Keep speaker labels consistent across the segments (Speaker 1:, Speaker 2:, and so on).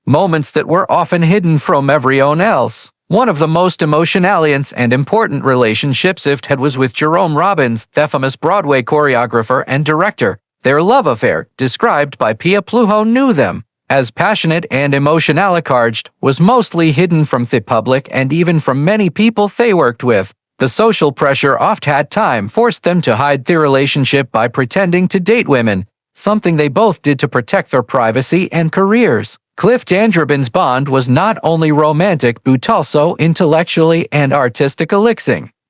Speaker 1: moments that were often hidden from everyone else. One of the most emotional and important relationships Clift had was with Jerome Robbins, the famous Broadway choreographer and director. Their love affair, described by Pia Pluho, knew them as passionate and emotionally charged, was mostly hidden from the public and even from many people they worked with. The social pressure oft had time forced them to hide their relationship by pretending to date women, something they both did to protect their privacy and careers. Clift and Robin's bond was not only romantic but also intellectually and artistically.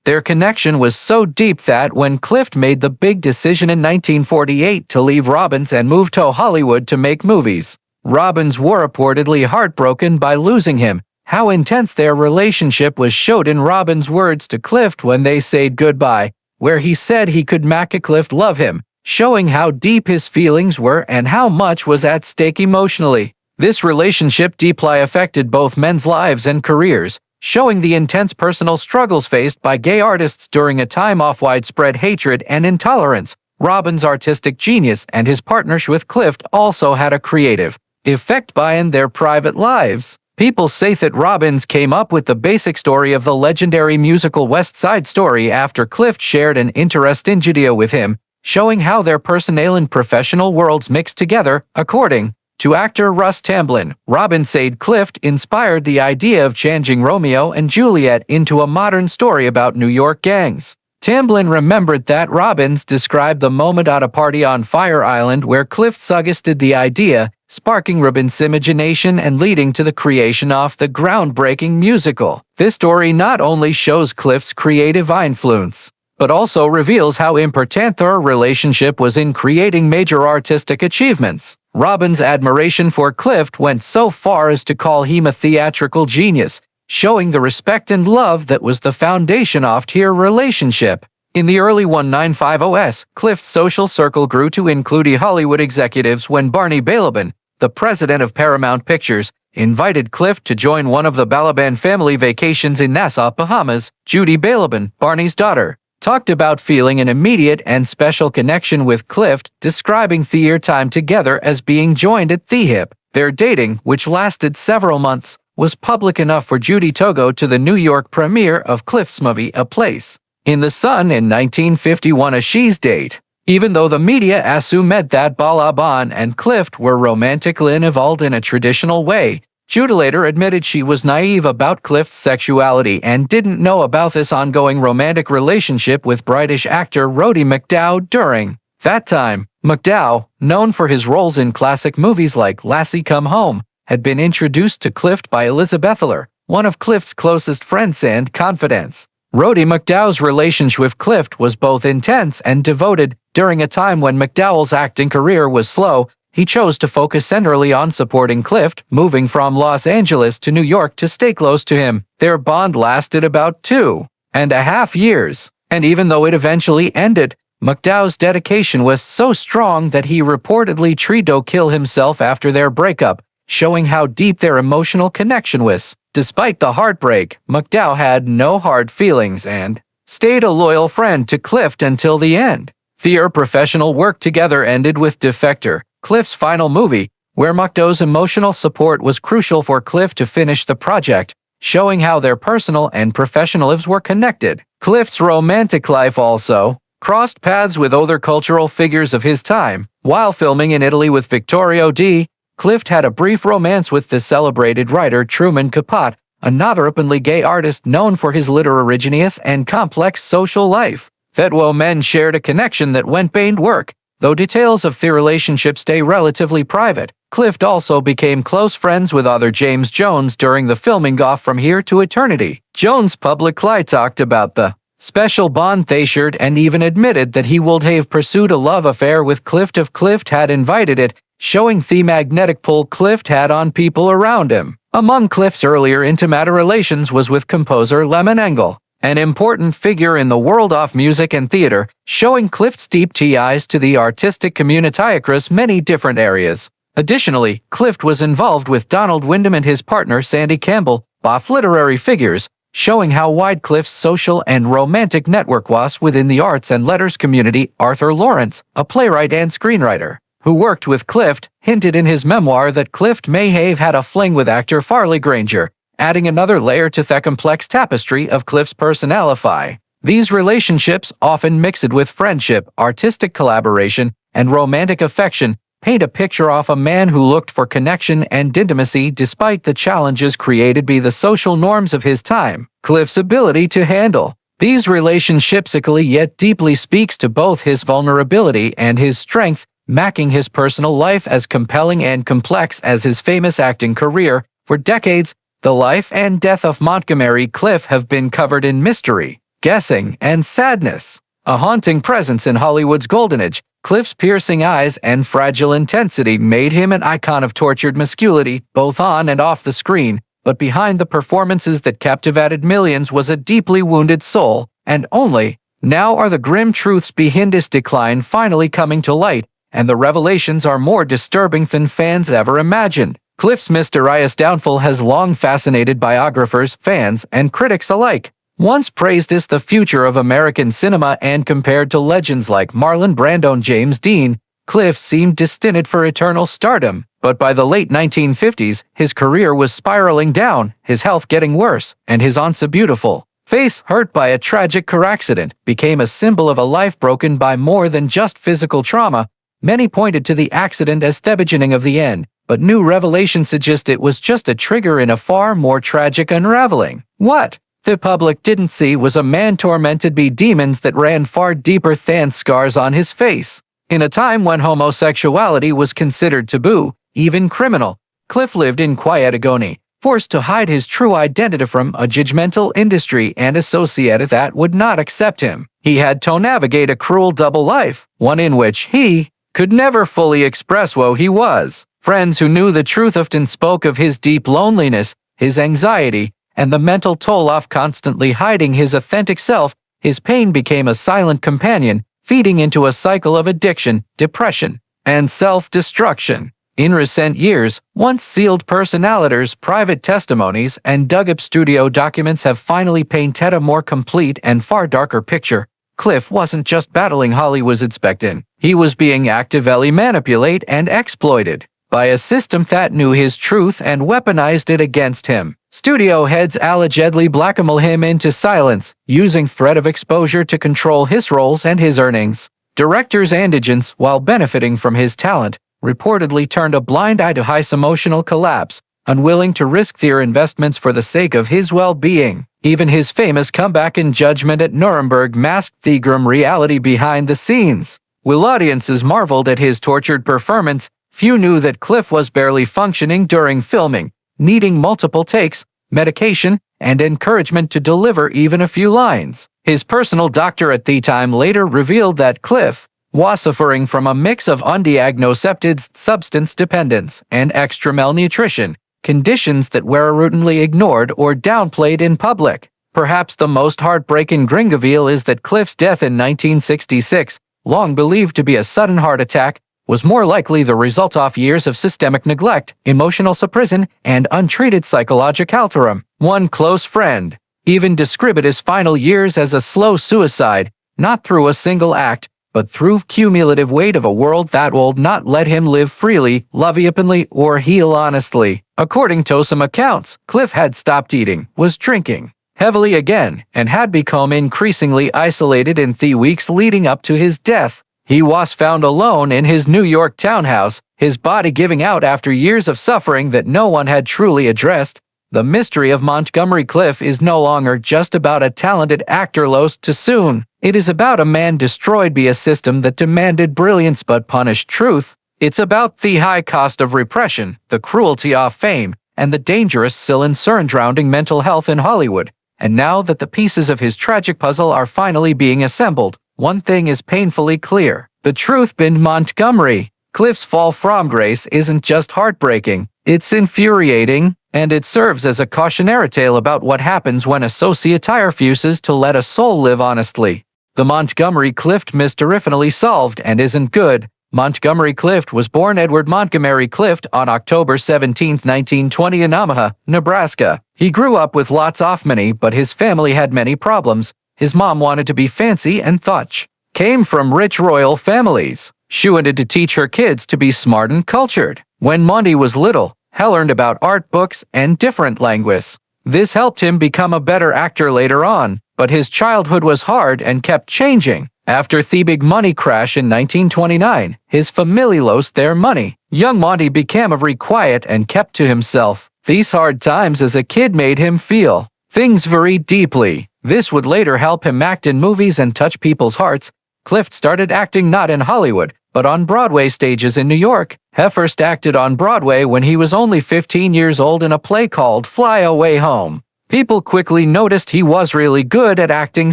Speaker 1: Their connection was so deep that when Clift made the big decision in 1948 to leave Robbins and move to Hollywood to make movies, Robbins was reportedly heartbroken by losing him. How intense their relationship was showed in Robbins' words to Clift when they said goodbye, where he said he could make Clift love him, showing how deep his feelings were and how much was at stake emotionally. This relationship deeply affected both men's lives and careers, showing the intense personal struggles faced by gay artists during a time of widespread hatred and intolerance. Robbins' artistic genius and his partnership with Clift also had a creative effect in their private lives. People say that Robbins came up with the basic story of the legendary musical West Side Story after Clift shared an interesting video with him, showing how their personal and professional worlds mixed together. According to actor Russ Tamblyn, Robbins said Clift inspired the idea of changing Romeo and Juliet into a modern story about New York gangs. Tamblyn remembered that Robbins described the moment at a party on Fire Island where Clift suggested the idea, sparking Robbins' imagination and leading to the creation of the groundbreaking musical. This story not only shows Clift's creative influence, but also reveals how important their relationship was in creating major artistic achievements. Robbins' admiration for Clift went so far as to call him a theatrical genius, showing the respect and love that was the foundation of their relationship. In the early 1950s, Clift's social circle grew to include Hollywood executives when Barney Balabin, the president of Paramount Pictures, invited Clift to join one of the Balaban family vacations in Nassau, Bahamas. Judy Balabin, Barney's daughter, talked about feeling an immediate and special connection with Clift, describing their time together as being joined at the hip. Their dating, which lasted several months, was public enough for Judy to go to the New York premiere of Clift's movie A Place in the Sun in 1951 as she's date. Even though the media assumed that Balaban and Clift were romantically involved in a traditional way, Judy later admitted she was naive about Clift's sexuality and didn't know about this ongoing romantic relationship with British actor Roddy McDowall during that time. McDowall, known for his roles in classic movies like Lassie Come Home, had been introduced to Clift by Elizabeth Taylor, one of Clift's closest friends and confidants. Roddy McDowall's relationship with Clift was both intense and devoted. During a time when McDowall's acting career was slow, he chose to focus centrally on supporting Clift, moving from Los Angeles to New York to stay close to him. Their bond lasted about 2.5 years, and even though it eventually ended, McDowall's dedication was so strong that he reportedly tried to kill himself after their breakup, showing how deep their emotional connection was. Despite the heartbreak, McDowall had no hard feelings and stayed a loyal friend to Clift until the end. Their professional work together ended with Defector, Clift's final movie, where McDowall's emotional support was crucial for Clift to finish the project, showing how their personal and professional lives were connected. Clift's romantic life also crossed paths with other cultural figures of his time. While filming in Italy with Vittorio D. Clift had a brief romance with the celebrated writer Truman Capote, another openly gay artist known for his literary genius and complex social life. That men shared a connection that went beyond work, though details of their relationship stay relatively private. Clift also became close friends with author James Jones during the filming of From Here to Eternity. Jones publicly talked about the special bond they shared and even admitted that he would have pursued a love affair with Clift if Clift had invited it, showing the magnetic pull Clift had on people around him. Among Clift's earlier intimate relations was with composer Lemon Engel, an important figure in the world of music and theater, showing Clift's deep ties to the artistic community across many different areas. Additionally, Clift was involved with Donald Wyndham and his partner Sandy Campbell, both literary figures, showing how wide Clift's social and romantic network was within the arts and letters community. Arthur Lawrence, a playwright and screenwriter, who worked with Clift, hinted in his memoir that Clift may have had a fling with actor Farley Granger, adding another layer to the complex tapestry of Clift's personality. These relationships, often mixed with friendship, artistic collaboration, and romantic affection, paint a picture of a man who looked for connection and intimacy despite the challenges created by the social norms of his time. Clift's ability to handle these relationships yet deeply speaks to both his vulnerability and his strength, making his personal life as compelling and complex as his famous acting career. For decades, the life and death of Montgomery Clift have been covered in mystery, guessing, and sadness. A haunting presence in Hollywood's golden age, Clift's piercing eyes and fragile intensity made him an icon of tortured masculinity, both on and off the screen, but behind the performances that captivated millions was a deeply wounded soul, and only now are the grim truths behind his decline finally coming to light, and the revelations are more disturbing than fans ever imagined. Clift's mysterious downfall has long fascinated biographers, fans, and critics alike. Once praised as the future of American cinema and compared to legends like Marlon Brando and James Dean, Clift seemed destined for eternal stardom. But by the late 1950s, his career was spiraling down, his health getting worse, and his once beautiful face, hurt by a tragic car accident, became a symbol of a life broken by more than just physical trauma. Many pointed to the accident as the beginning of the end, but new revelations suggest it was just a trigger in a far more tragic unraveling. What the public didn't see was a man tormented by demons that ran far deeper than scars on his face. In a time when homosexuality was considered taboo, even criminal, Clift lived in quiet agony, forced to hide his true identity from a judgmental industry and a society that would not accept him. He had to navigate a cruel double life, one in which he could never fully express who he was. Friends who knew the truth often spoke of his deep loneliness, his anxiety, and the mental toll of constantly hiding his authentic self. His pain became a silent companion, feeding into a cycle of addiction, depression, and self-destruction. In recent years, once sealed personalities, private testimonies, and dug-up studio documents have finally painted a more complete and far darker picture. Clift wasn't just battling Hollywood's expectant. He was being actively manipulated and exploited by a system that knew his truth and weaponized it against him. Studio heads allegedly blackmailed him into silence, using threat of exposure to control his roles and his earnings. Directors and agents, while benefiting from his talent, reportedly turned a blind eye to his emotional collapse, unwilling to risk their investments for the sake of his well-being. Even his famous comeback in Judgment at Nuremberg masked the grim reality behind the scenes. While audiences marveled at his tortured performance, few knew that Clift was barely functioning during filming, needing multiple takes, medication, and encouragement to deliver even a few lines. His personal doctor at the time later revealed that Clift was suffering from a mix of undiagnosed substance dependence and extreme malnutrition, conditions that were routinely ignored or downplayed in public. Perhaps the most heartbreaking reveal is that Clift's death in 1966, long believed to be a sudden heart attack, was more likely the result of years of systemic neglect, emotional suppression, and untreated psychological trauma. One close friend even described his final years as a slow suicide, not through a single act, but through cumulative weight of a world that would not let him live freely, love openly, or heal honestly. According to some accounts, Clift had stopped eating, was drinking heavily again, and had become increasingly isolated in the weeks leading up to his death. He was found alone in his New York townhouse, his body giving out after years of suffering that no one had truly addressed. The mystery of Montgomery Clift is no longer just about a talented actor lost too soon. It is about a man destroyed by a system that demanded brilliance but punished truth. It's about the high cost of repression, the cruelty of fame, and the dangerous surrounding mental health in Hollywood. And now that the pieces of his tragic puzzle are finally being assembled, one thing is painfully clear. The truth behind Montgomery Clift's fall from grace isn't just heartbreaking, it's infuriating, and it serves as a cautionary tale about what happens when a society refuses to let a soul live honestly. The Montgomery Clift mystery finally solved and isn't good. Montgomery Clift was born Edward Montgomery Clift on October 17, 1920 in Omaha, Nebraska. He grew up with lots of money, but his family had many problems. His mom wanted to be fancy and thought came from rich royal families. She wanted to teach her kids to be smart and cultured. When Monty was little, he learned about art books and different languages. This helped him become a better actor later on, but his childhood was hard and kept changing. After the big money crash in 1929, his family lost their money. Young Monty became very quiet and kept to himself. These hard times as a kid made him feel things very deeply. This would later help him act in movies and touch people's hearts. Clift started acting not in Hollywood, but on Broadway stages in New York. He first acted on Broadway when he was only 15 years old in a play called Fly Away Home. People quickly noticed he was really good at acting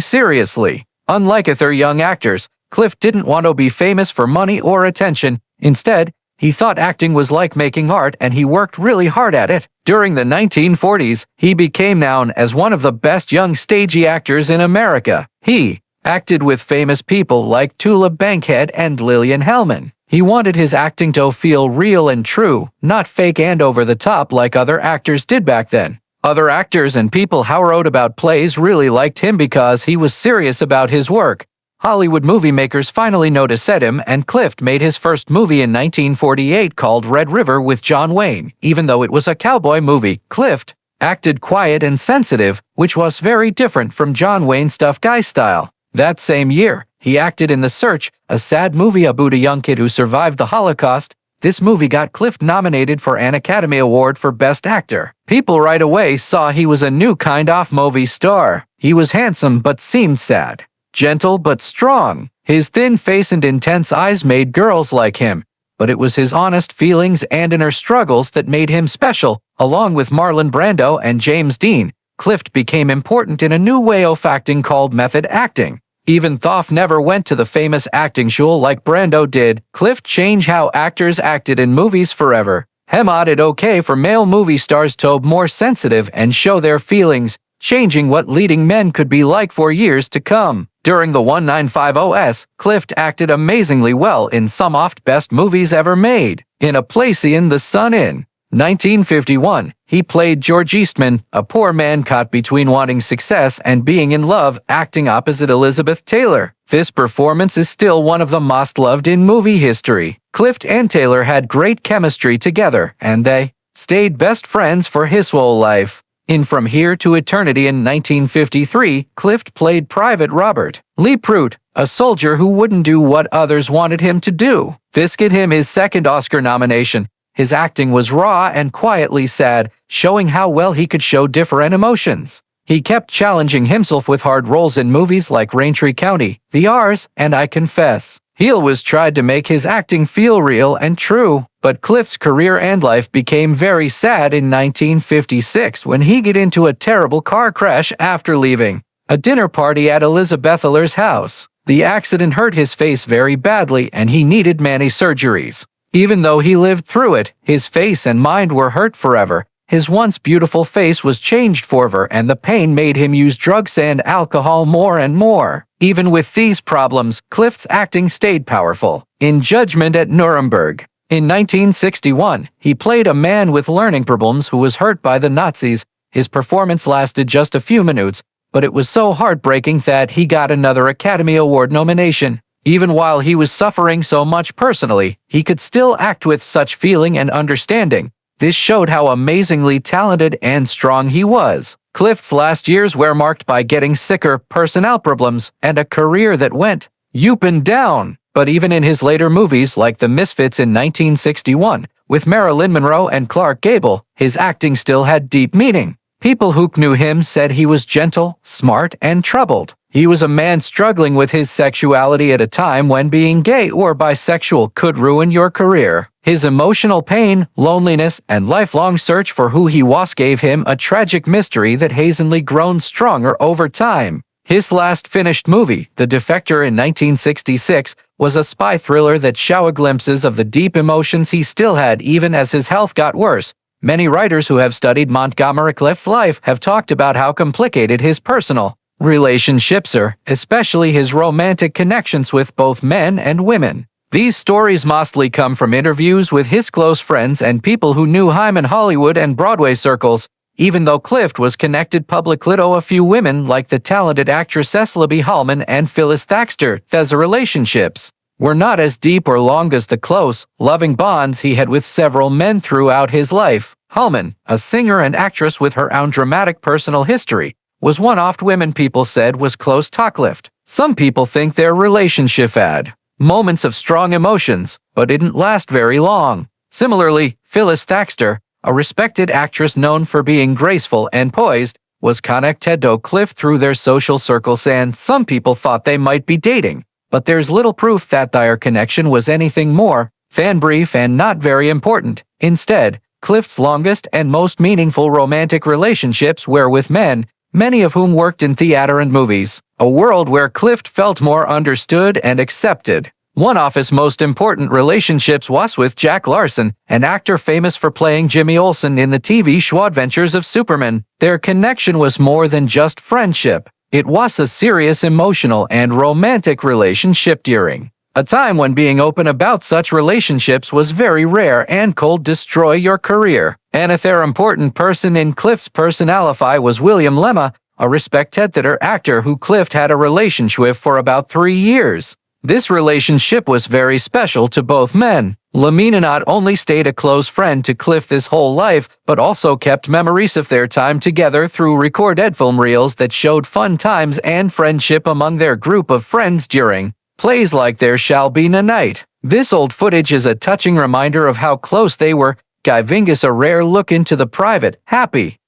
Speaker 1: seriously. Unlike other young actors, Clift didn't want to be famous for money or attention. Instead, he thought acting was like making art and he worked really hard at it. During the 1940s, he became known as one of the best young stagey actors in America. He acted with famous people like Tula Bankhead and Lillian Hellman. He wanted his acting to feel real and true, not fake and over the top like other actors did back then. Other actors and people who wrote about plays really liked him because he was serious about his work. Hollywood movie makers finally noticed him, and Clift made his first movie in 1948 called Red River with John Wayne. Even though it was a cowboy movie, Clift acted quiet and sensitive, which was very different from John Wayne's tough guy style. That same year, he acted in The Search, a sad movie about a young kid who survived the Holocaust. This movie got Clift nominated for an Academy Award for Best Actor. People right away saw he was a new kind of movie star. He was handsome but seemed sad, gentle but strong. His thin face and intense eyes made girls like him, but it was his honest feelings and inner struggles that made him special. Along with Marlon Brando and James Dean, Clift became important in a new way of acting called method acting. Even though he never went to the famous acting school like Brando did, Clift changed how actors acted in movies forever. He made it okay for male movie stars to be more sensitive and show their feelings, changing what leading men could be like for years to come. During the 1950s, Clift acted amazingly well in some of the best movies ever made. In A Place in the Sun in 1951, he played George Eastman, a poor man caught between wanting success and being in love, acting opposite Elizabeth Taylor. This performance is still one of the most loved in movie history. Clift and Taylor had great chemistry together, and they stayed best friends for his whole life. In From Here to Eternity in 1953, Clift played Private Robert Lee Prout, a soldier who wouldn't do what others wanted him to do. This got him his second Oscar nomination. His acting was raw and quietly sad, showing how well he could show different emotions. He kept challenging himself with hard roles in movies like Raintree County, The R's, and I Confess. He always tried to make his acting feel real and true, but Clift's career and life became very sad in 1956 when he got into a terrible car crash after leaving a dinner party at Elizabeth Taylor's house. The accident hurt his face very badly and he needed many surgeries. Even though he lived through it, his face and mind were hurt forever. His once beautiful face was changed forever and the pain made him use drugs and alcohol more and more. Even with these problems, Clift's acting stayed powerful. In Judgment at Nuremberg, in 1961, he played a man with learning problems who was hurt by the Nazis. His performance lasted just a few minutes, but it was so heartbreaking that he got another Academy Award nomination. Even while he was suffering so much personally, he could still act with such feeling and understanding. This showed how amazingly talented and strong he was. Clift's last years were marked by getting sicker, personnel problems, and a career that went up and down. But even in his later movies like The Misfits in 1961, with Marilyn Monroe and Clark Gable, his acting still had deep meaning. People who knew him said he was gentle, smart, and troubled. He was a man struggling with his sexuality at a time when being gay or bisexual could ruin your career. His emotional pain, loneliness, and lifelong search for who he was gave him a tragic mystery that has only grown stronger over time. His last finished movie, The Defector in 1966, was a spy thriller that showed glimpses of the deep emotions he still had even as his health got worse. Many writers who have studied Montgomery Clift's life have talked about how complicated his personal relationships are, especially his romantic connections with both men and women. These stories mostly come from interviews with his close friends and people who knew him in Hollywood and Broadway circles. Even though Clift was connected publicly to a few women like the talented actress Cecily B. Hallman and Phyllis Thaxter, their relationships were not as deep or long as the close, loving bonds he had with several men throughout his life. Hallman, a singer and actress with her own dramatic personal history, was one oft women people said was close to Clift. Some people think their relationship had moments of strong emotions, but didn't last very long. Similarly, Phyllis Thaxter, a respected actress known for being graceful and poised, was connected to Clift through their social circles, and some people thought they might be dating. But there's little proof that their connection was anything more than brief and not very important. Instead, Clift's longest and most meaningful romantic relationships were with men, many of whom worked in theater and movies, a world where Clift felt more understood and accepted. One of his most important relationships was with Jack Larson, an actor famous for playing Jimmy Olsen in the TV show Adventures of Superman. Their connection was more than just friendship. It was a serious emotional and romantic relationship during a time when being open about such relationships was very rare and could destroy your career. Another important person in Clift's personality was William Lemma, a respected theater actor who Clift had a relationship with for about 3 years. This relationship was very special to both men. Lemma not only stayed a close friend to Clift his whole life, but also kept memories of their time together through recorded film reels that showed fun times and friendship among their group of friends during plays like There Shall Be No Night. This old footage is a touching reminder of how close they were, giving us a rare look into the private, happy